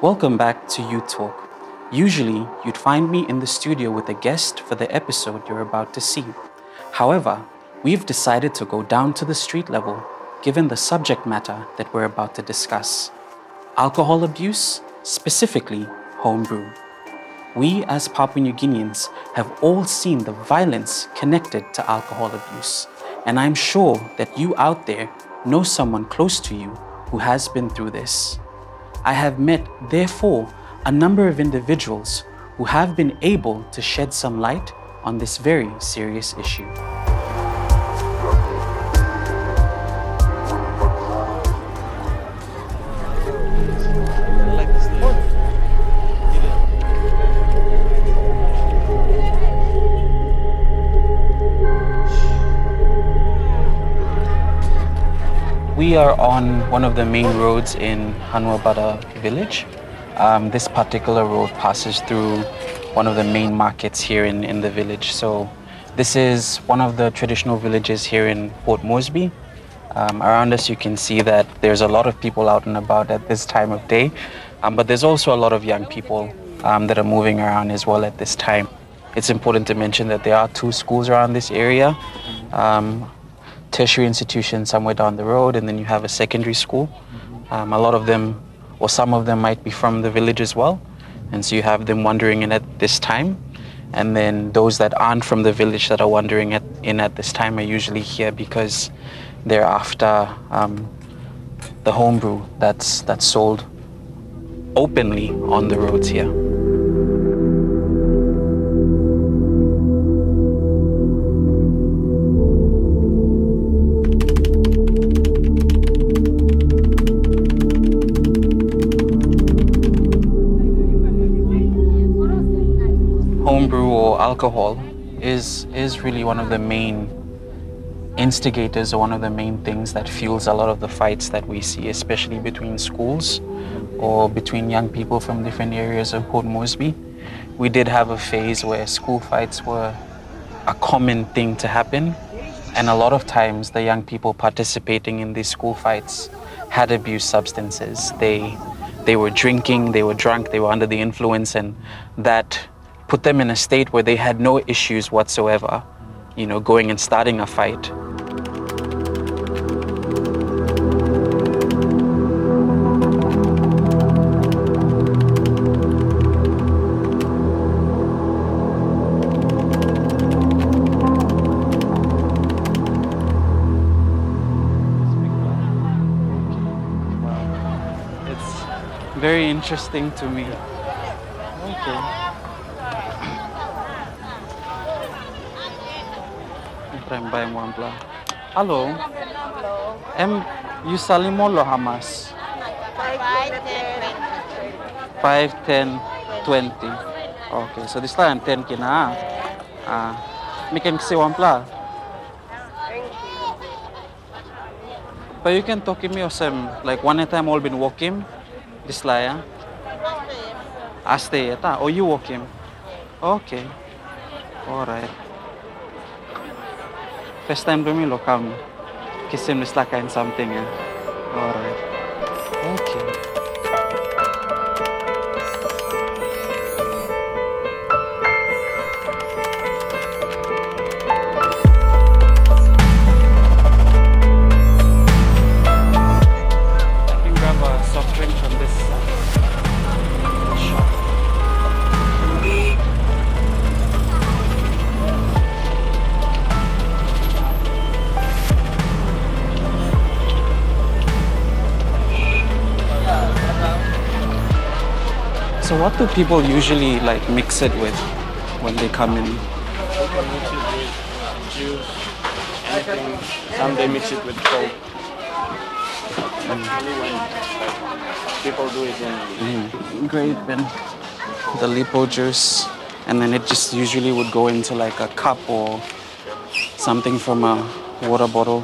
Welcome back to You Talk. Usually, you'd find me in the studio with a guest for the episode you're about to see. However, we've decided to go down to the street level given the subject matter that we're about to discuss. Alcohol abuse, specifically homebrew. We as Papua New Guineans have all seen the violence connected to alcohol abuse, and I'm sure that you out there know someone close to you who has been through this. I have met, therefore, a number of individuals who have been able to shed some light on this very serious issue. We are on one of the main roads in Hanuabada village. This particular road passes through one of the main markets here in the village. So this is one of the traditional villages here in Port Moresby. Around us you can see that there's a lot of people out and about at this time of day, but there's also a lot of young people that are moving around as well at this time. It's important to mention that there are 2 schools around this area. Tertiary institution somewhere down the road, and then you have a secondary school. A lot of them, or some of them, might be from the village as well, and so you have them wandering in at this time. And then those that aren't from the village that are wandering in at this time are usually here because they're after the homebrew that's sold openly on the roads here. Homebrew or alcohol is really one of the main instigators, or one of the main things that fuels a lot of the fights that we see, especially between schools or between young people from different areas of Port Moresby. We did have a phase where school fights were a common thing to happen, and a lot of times the young people participating in these school fights had abused substances. They were drinking, they were drunk, they were under the influence, and that put them in a state where they had no issues whatsoever, going and starting a fight. It's very interesting to me. Okay. Hello. You selling more hamas? 5, 10, 20. Okay, so this time 10 kina. Me can say one pla. But you can talk to me or some like one time all been walking. This laya. I stay at or you walking. Okay. Alright. First time to me come kiss him is like something. Alright. Okay. I can grab a soft drink from this shop. So what do people usually mix it with when they come in? People mix it with juice, anything. Some they mix it with Coke. Usually when people do it in Great, then the lipo juice, and then it just usually would go into a cup or something from a water bottle.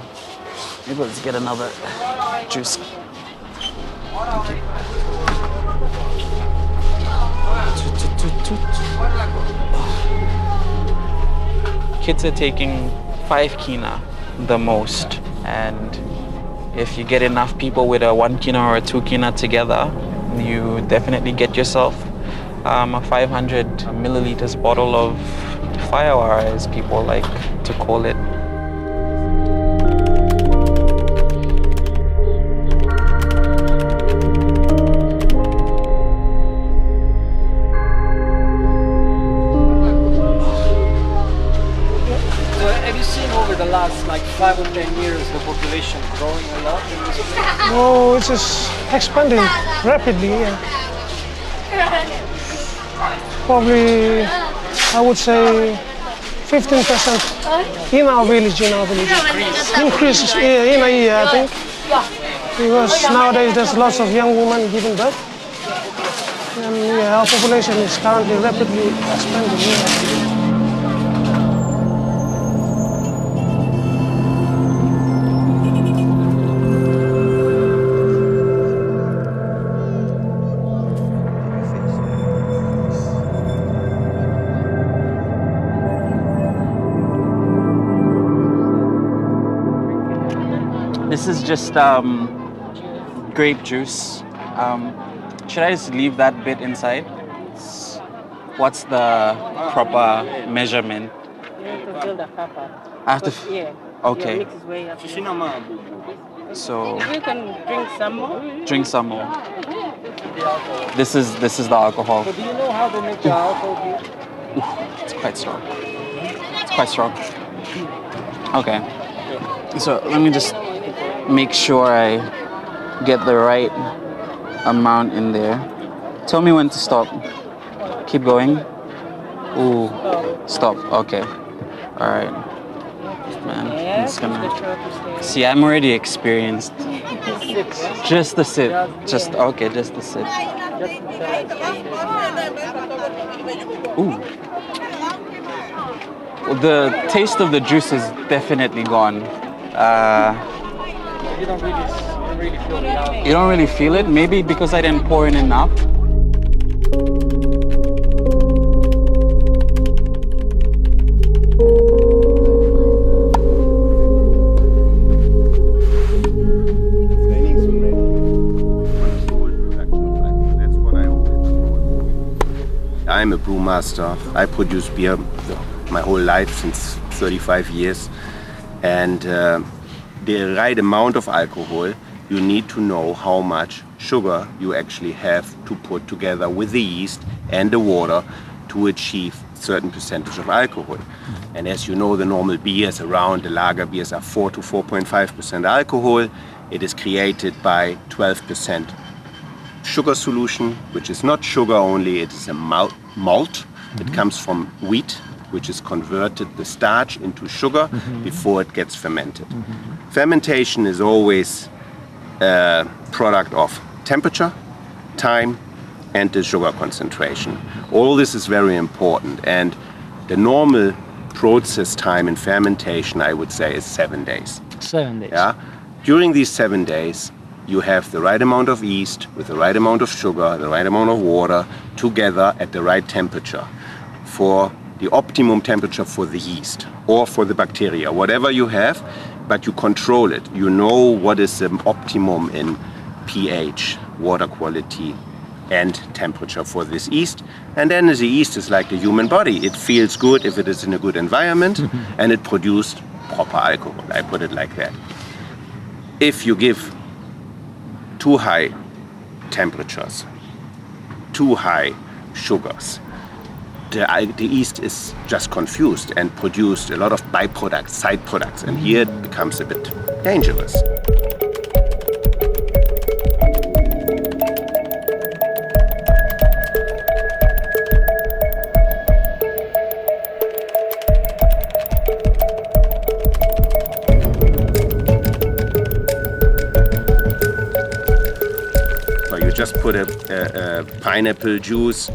Maybe let's get another juice. Kids are taking 5 kina the most, and if you get enough people with a 1 kina or a 2 kina together, you definitely get yourself a 500 milliliters bottle of Firewire, as people like to call it. Have you seen over the last like 5 or 10 years the population growing a lot in this place? Oh, it's just expanding rapidly. Yeah. Probably, I would say 15% in our village. Increase in a year, I think. Because nowadays there's lots of young women giving birth. And yeah, our population is currently rapidly expanding. Yeah. This is just grape juice. Should I just leave that bit inside? What's the proper measurement? You have to build a papa. I have to. Yeah. Okay. Your mix is way up. So You can drink some more. drink some more. This is the alcohol. So do you know how they make the alcohol here? It's quite strong. It's quite strong. Okay. So let me just make sure I get the right amount in there. Tell me when to stop. Keep going. Ooh. Stop. Okay. All right. Man, I'm just gonna. See, I'm already experienced. Just the sip. Just okay. Just the sip. Ooh. Well, the taste of the juice is definitely gone. You don't really feel the alcohol. You don't really feel it? Maybe because I didn't pour in enough? I'm a brewmaster. I produce beer my whole life, since 35 years. And the right amount of alcohol, you need to know how much sugar you actually have to put together with the yeast and the water to achieve certain percentage of alcohol. And as you know, the normal beers around, the lager beers are 4 to 4.5% alcohol. It is created by 12% sugar solution, which is not sugar only, it is a malt. It comes from wheat, which is converted the starch into sugar before it gets fermented. Fermentation is always a product of temperature, time, and the sugar concentration. All this is very important, and the normal process time in fermentation, I would say, is 7 days. 7 days. Yeah? During these 7 days, you have the right amount of yeast with the right amount of sugar, the right amount of water together at the right temperature for the optimum temperature for the yeast or for the bacteria, whatever you have, but you control it. You know what is the optimum in pH, water quality, and temperature for this yeast. And then the yeast is like the human body. It feels good if it is in a good environment and it produces proper alcohol. I put it like that. If you give too high temperatures, too high sugars, the yeast is just confused and produced a lot of byproducts, side products, and here it becomes a bit dangerous. So you just put a pineapple juice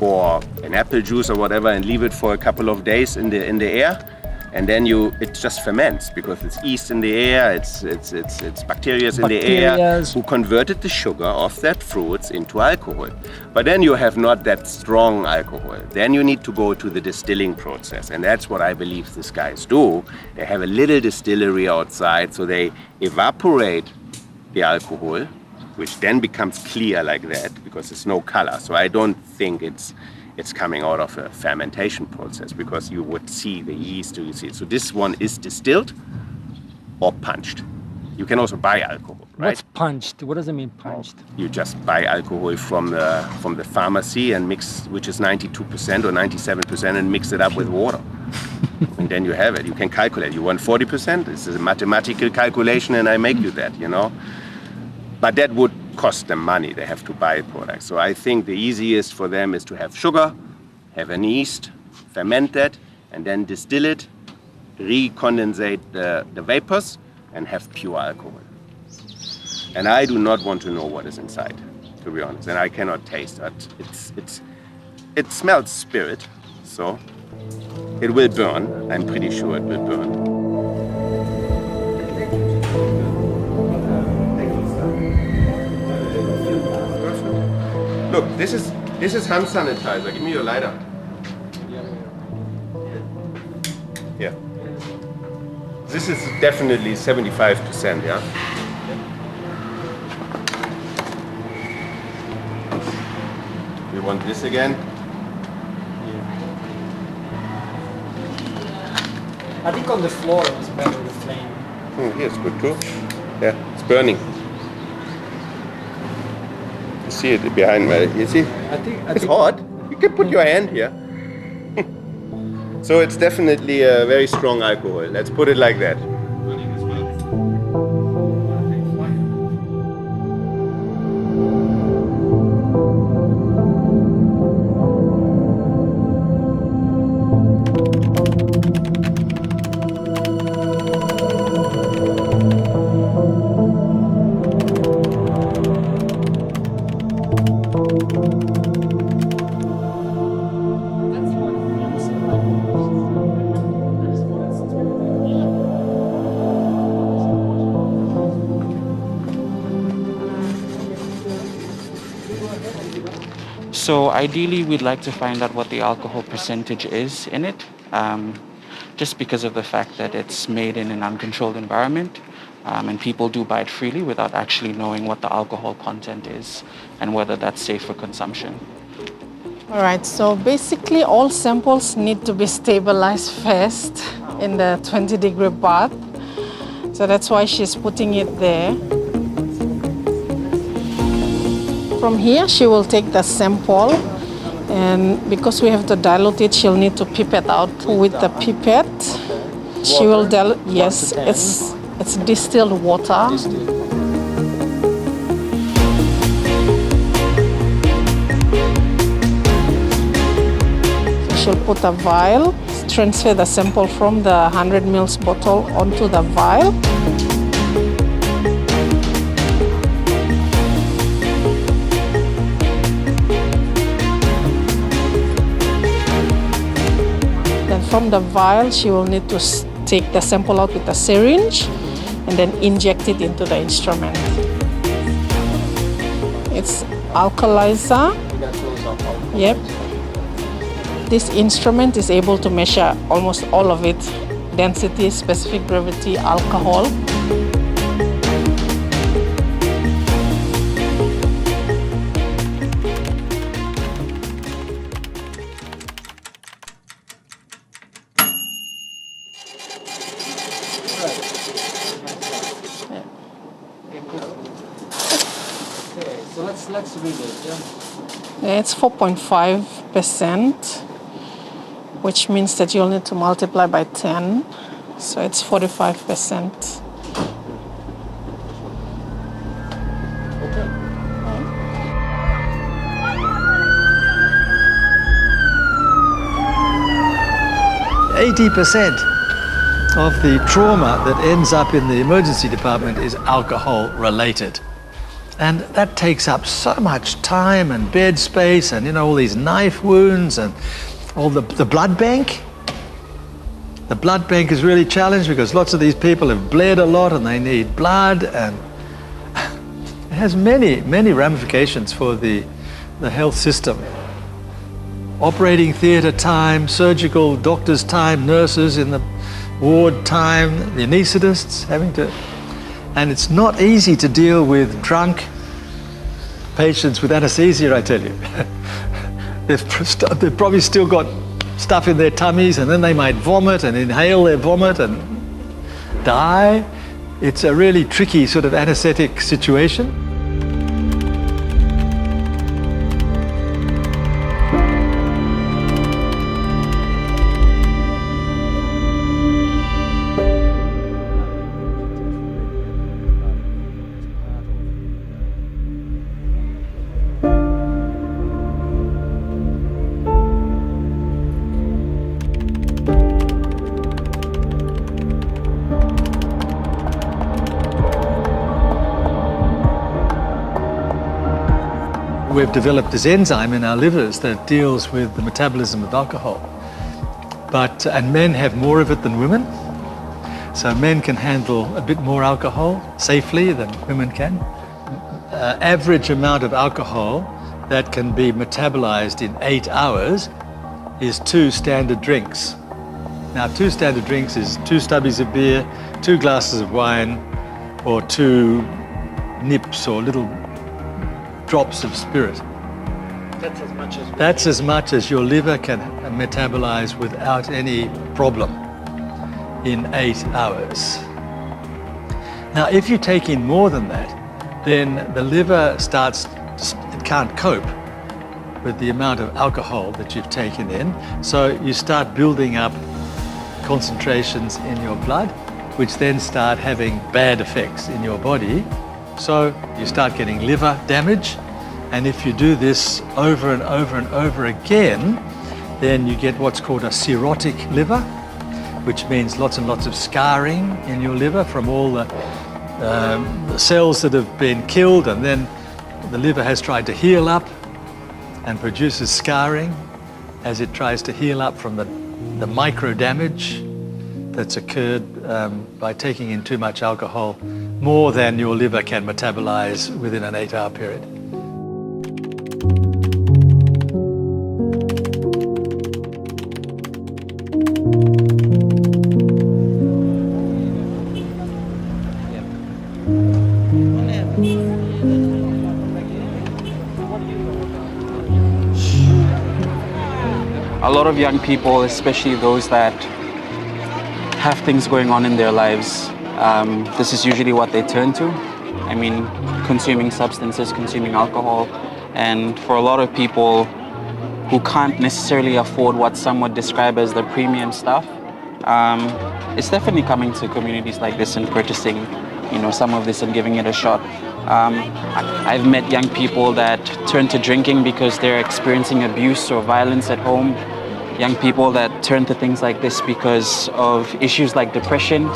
or an apple juice or whatever and leave it for a couple of days in the air, and then it just ferments because it's yeast in the air, it's bacteria in the air who converted the sugar of that fruits into alcohol. But then you have not that strong alcohol. Then you need to go to the distilling process, and that's what I believe these guys do. They have a little distillery outside, so they evaporate the alcohol which then becomes clear like that because there's no color. So I don't think it's coming out of a fermentation process because you would see the yeast, you see. So this one is distilled or punched. You can also buy alcohol, right? What's punched? What does it mean, punched? You just buy alcohol from the pharmacy and mix, which is 92% or 97%, and mix it up with water. And then you have it. You can calculate. You want 40%? This is a mathematical calculation, and I make you that, you know. But that would cost them money. They have to buy products. So I think the easiest for them is to have sugar, have an yeast, ferment that, and then distill it, recondensate the vapors, and have pure alcohol. And I do not want to know what is inside, to be honest. And I cannot taste it. It smells spirit, so it will burn. I'm pretty sure it will burn. Look, this is hand sanitizer. Give me your lighter. Yeah. This is definitely 75%, yeah? We want this again. I think on the floor it was better, the flame. Here it's good too. Yeah, it's burning. You see it behind me, you see? It's hot. You can put your hand here. So it's definitely a very strong alcohol. Let's put it like that. So ideally, we'd like to find out what the alcohol percentage is in it, just because of the fact that it's made in an uncontrolled environment, and people do buy it freely without actually knowing what the alcohol content is and whether that's safe for consumption. All right, so basically all samples need to be stabilized first in the 20-degree bath. So that's why she's putting it there. From here, she will take the sample, and because we have to dilute it, she'll need to pipette out with the pipette. She will dilute, yes, it's distilled water. So she'll put a vial, transfer the sample from the 100 ml bottle onto the vial. From the vial, she will need to take the sample out with a syringe and then inject it into the instrument. It's alkalizer. Yep. This instrument is able to measure almost all of it: density, specific gravity, alcohol. Let's read it, yeah? Yeah, it's 4.5%, which means that you'll need to multiply by 10. So it's 45%. Okay. 80% of the trauma that ends up in the emergency department is alcohol related. And that takes up so much time and bed space and, you know, all these knife wounds and all the blood bank. The blood bank is really challenged because lots of these people have bled a lot and they need blood, and it has many, many ramifications for the health system. Operating theatre time, surgical doctors' time, nurses in the ward time, the anaesthetists having to... And it's not easy to deal with drunk patients with anesthesia, I tell you. They've probably still got stuff in their tummies, and then they might vomit and inhale their vomit and die. It's a really tricky sort of anesthetic situation. We've developed this enzyme in our livers that deals with the metabolism of alcohol. And men have more of it than women. So men can handle a bit more alcohol safely than women can. Average amount of alcohol that can be metabolized in 8 hours is 2 standard drinks. Now, 2 standard drinks is 2 stubbies of beer, 2 glasses of wine, or 2 nips or little drops of spirit. That's as much as your liver can metabolize without any problem in 8 hours. Now, if you take in more than that, then the liver it can't cope with the amount of alcohol that you've taken in. So you start building up concentrations in your blood, which then start having bad effects in your body. So you start getting liver damage, and if you do this over and over and over again, then you get what's called a cirrhotic liver, which means lots and lots of scarring in your liver from all the cells that have been killed, and then the liver has tried to heal up and produces scarring as it tries to heal up from the micro damage that's occurred by taking in too much alcohol, more than your liver can metabolize within an 8-hour period. A lot of young people, especially those that have things going on in their lives, this is usually what they turn to. I mean, consuming substances, consuming alcohol. And for a lot of people who can't necessarily afford what some would describe as the premium stuff, it's definitely coming to communities like this and purchasing, some of this and giving it a shot. I've met young people that turn to drinking because they're experiencing abuse or violence at home. Young people that turn to things like this because of issues like depression.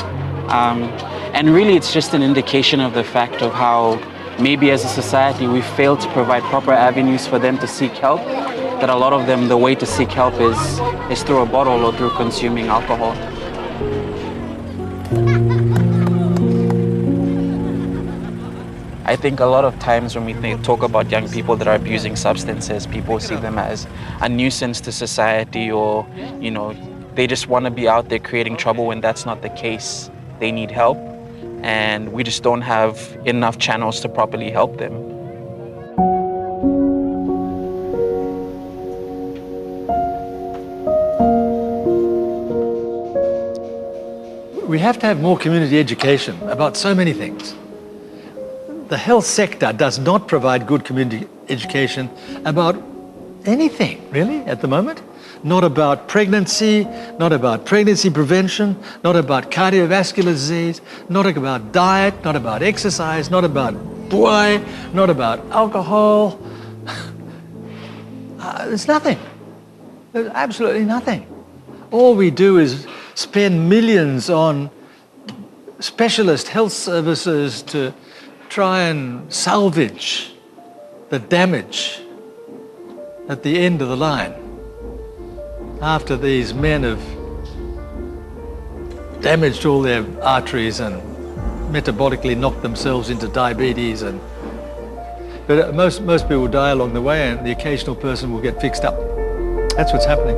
And really it's just an indication of the fact of how maybe as a society we fail to provide proper avenues for them to seek help. That a lot of them, the way to seek help is through a bottle or through consuming alcohol. I think a lot of times when we talk about young people that are abusing substances, people see them as a nuisance to society, or, they just want to be out there creating trouble, when that's not the case. They need help, and we just don't have enough channels to properly help them. We have to have more community education about so many things. The health sector does not provide good community education about anything, really, at the moment. Not about pregnancy, not about pregnancy prevention, not about cardiovascular disease, not about diet, not about exercise, not about buai, not about alcohol. There's nothing. There's absolutely nothing. All we do is spend millions on specialist health services to try and salvage the damage at the end of the line, after these men have damaged all their arteries and metabolically knocked themselves into diabetes. But most people die along the way, and the occasional person will get fixed up. That's what's happening.